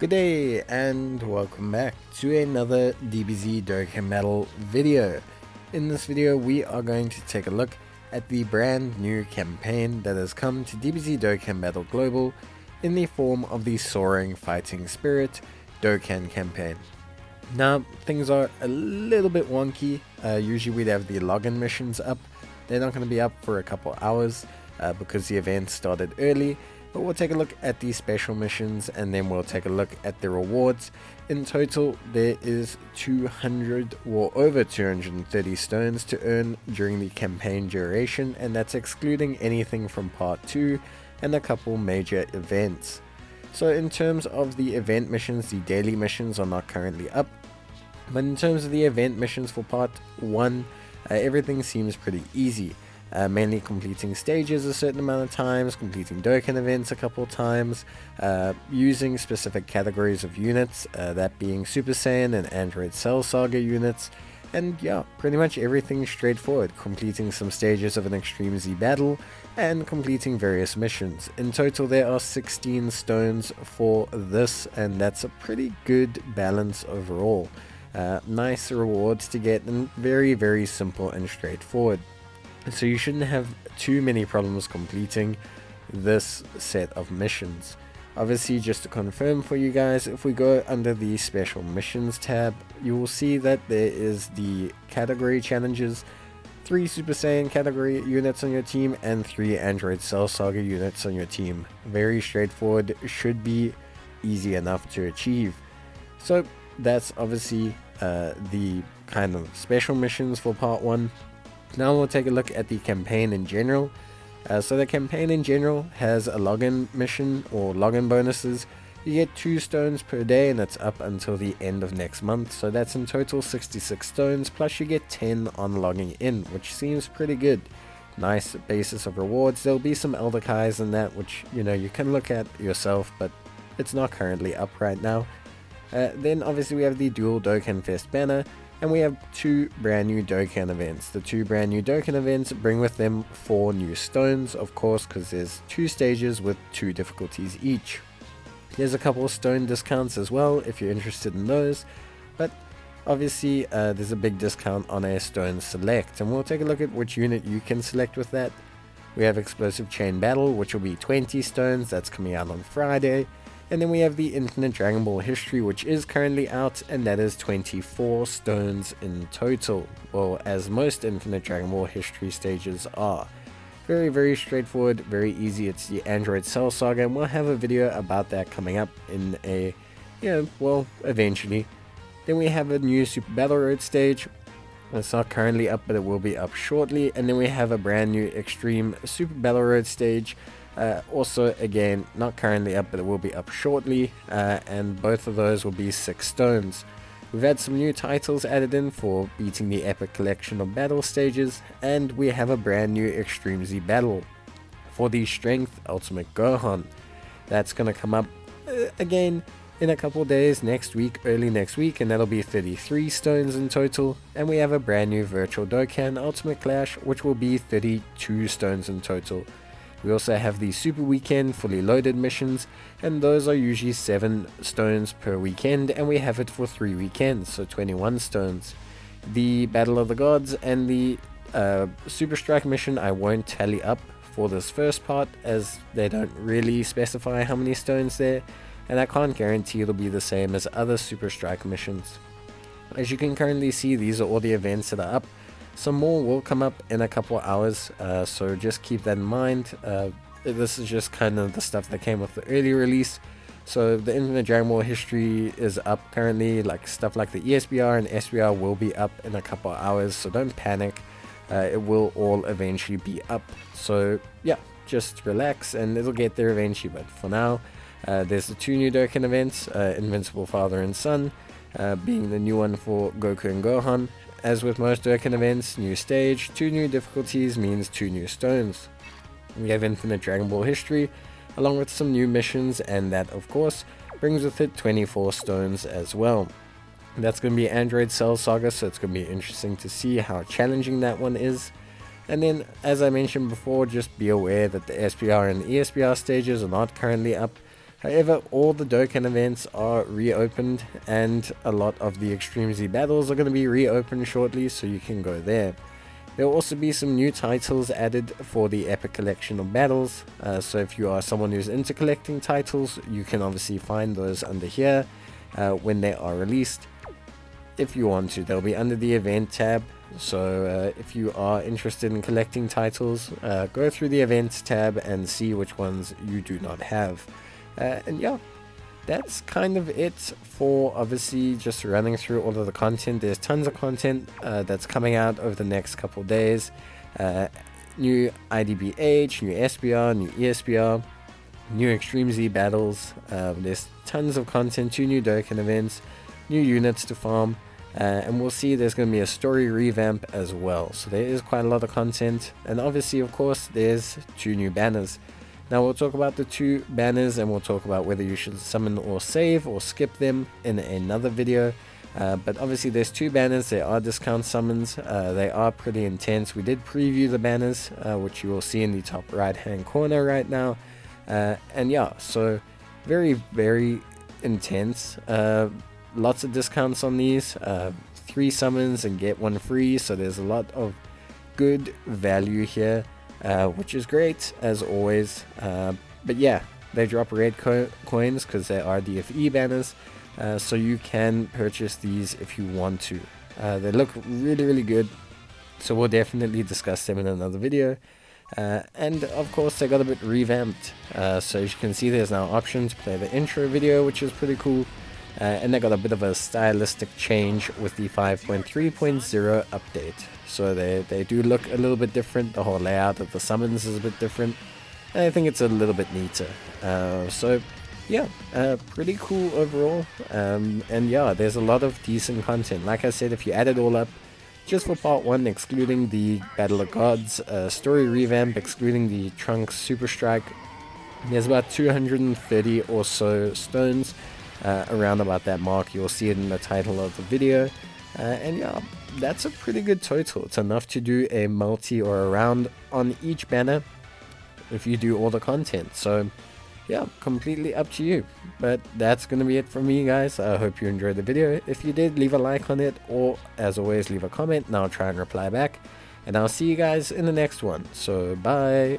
Good day and welcome back to another DBZ Dokkan Battle video. In this video we are going to take a look at the brand new campaign that has come to DBZ Dokkan Battle Global in the form of the Soaring Fighting Spirit Dokkan campaign. Now things are a little bit wonky. Usually we'd have the login missions up. They're not going to be up for a couple hours because the event started early. But we'll take a look at the special missions and then we'll take a look at the rewards. In total there is 200 or over 230 stones to earn during the campaign duration, and that's excluding anything from part 2 and a couple major events. So in terms of the event missions, the daily missions are not currently up, but in terms of the event missions for part 1, everything seems pretty easy. Mainly completing stages a certain amount of times, completing Dokkan events a couple times, using specific categories of units, that being Super Saiyan and Android Cell Saga units, and yeah, pretty much everything straightforward, completing some stages of an Extreme Z battle, and completing various missions. In total there are 16 stones for this, and that's a pretty good balance overall. Nice rewards to get, and very simple and straightforward. So you shouldn't have too many problems completing this set of missions. Obviously, just to confirm for you guys, if we go under the special missions tab, you will see that there is the category challenges, 3 Super Saiyan category units on your team and 3 Android Cell Saga units on your team. Very straightforward, should be easy enough to achieve. So that's obviously the kind of special missions for part 1. Now we'll take a look at the campaign in general. So the campaign in general has a login mission or login bonuses. You get 2 stones per day, and that's up until the end of next month. So that's in total 66 stones, plus you get 10 on logging in, which seems pretty good. Nice basis of rewards. There'll be some Elder Kais in that, which you can look at yourself, but it's not currently up right now. Then obviously we have the Dual Dokkanfest banner. And we have 2 brand new Dokkan events. The 2 brand new Dokkan events bring with them 4 new stones, of course, because there's 2 stages with 2 difficulties each. There's a couple of stone discounts as well if you're interested in those, but obviously there's a big discount on a stone select, and we'll take a look at which unit you can select with that. We have Explosive Chain Battle, which will be 20 stones, that's coming out on Friday. And then we have the Infinite Dragon Ball History, which is currently out, and that is 24 stones in total. Well, as most Infinite Dragon Ball History stages are. Very straightforward, very easy. It's the Android Cell Saga, and we'll have a video about that coming up in a, well, eventually. Then we have a new Super Battle Road stage. It's not currently up, but it will be up shortly. And then we have a brand new Extreme Super Battle Road stage. Also, again, not currently up, but it will be up shortly, and both of those will be 6 stones. We've had some new titles added in for beating the epic collection of battle stages, and we have a brand new Extreme Z battle for the Strength Ultimate Gohan. That's going to come up again in a couple days, early next week, and that'll be 33 stones in total. And we have a brand new Virtual Dokkan Ultimate Clash, which will be 32 stones in total. We also have the Super Weekend fully loaded missions, and those are usually 7 stones per weekend, and we have it for 3 weekends, so 21 stones. The Battle of the Gods and the Super Strike mission I won't tally up for this first part, as they don't really specify how many stones there, and I can't guarantee it'll be the same as other Super Strike missions. As you can currently see, these are all the events that are up. Some more will come up in a couple hours, so just keep that in mind. This is just kind of the stuff that came with the early release. So the Infinite Dragon Ball History is up currently, like stuff like the ESBR and SBR will be up in a couple hours, so don't panic. It will all eventually be up. So yeah, just relax and it'll get there eventually. But for now, there's the 2 new Dokkan events, Invincible Father and Son, being the new one for Goku and Gohan. As with most Dokkan events, new stage, 2 new difficulties means 2 new stones. We have Infinite Dragon Ball History, along with some new missions, and that of course brings with it 24 stones as well. That's going to be Android Cell Saga, so it's going to be interesting to see how challenging that one is. And then, as I mentioned before, just be aware that the SPR and ESPR stages are not currently up. However, all the Dokkan events are reopened, and a lot of the Extreme Z battles are going to be reopened shortly, so you can go there. There will also be some new titles added for the Epic Collection of battles, so if you are someone who's into collecting titles, you can obviously find those under here when they are released. If you want to, they'll be under the event tab, so if you are interested in collecting titles, go through the events tab and see which ones you do not have. And yeah, that's kind of it for obviously just running through all of the content. There's tons of content that's coming out over the next couple days. New IDBH, new SBR, new ESBR, new Extreme Z battles. There's tons of content, 2 new Dokkan events, new units to farm, and we'll see there's going to be a story revamp as well. So there is quite a lot of content, and obviously, of course, there's 2 new banners. Now we'll talk about the 2 banners, and we'll talk about whether you should summon or save or skip them in another video. But obviously there's 2 banners. They are discount summons. They are pretty intense. We did preview the banners, which you will see in the top right hand corner right now. And yeah, so very, very intense. Lots of discounts on these. 3 summons and get 1 free. So there's a lot of good value here. Which is great as always, but yeah, they drop red coins because they are DFE banners, so you can purchase these if you want to. They look really good, so we'll definitely discuss them in another video. And of course they got a bit revamped, so as you can see there's now option to play the intro video, which is pretty cool. And they got a bit of a stylistic change with the 5.3.0 update. So they do look a little bit different. The whole layout of the summons is a bit different. And I think it's a little bit neater. So yeah, pretty cool overall. And yeah, there's a lot of decent content. Like I said, if you add it all up, just for part 1, excluding the Battle of Gods, story revamp, excluding the Trunks Super Strike, there's about 230 or so stones. Around about that mark. You'll see it in the title of the video, and yeah, that's a pretty good total. It's enough to do a multi or a round on each banner if you do all the content. So yeah, completely up to you, but that's gonna be it from me, guys. I hope you enjoyed the video. If you did, leave a like on it, or as always, leave a comment and I'll try and reply back, and I'll see you guys in the next one. So bye.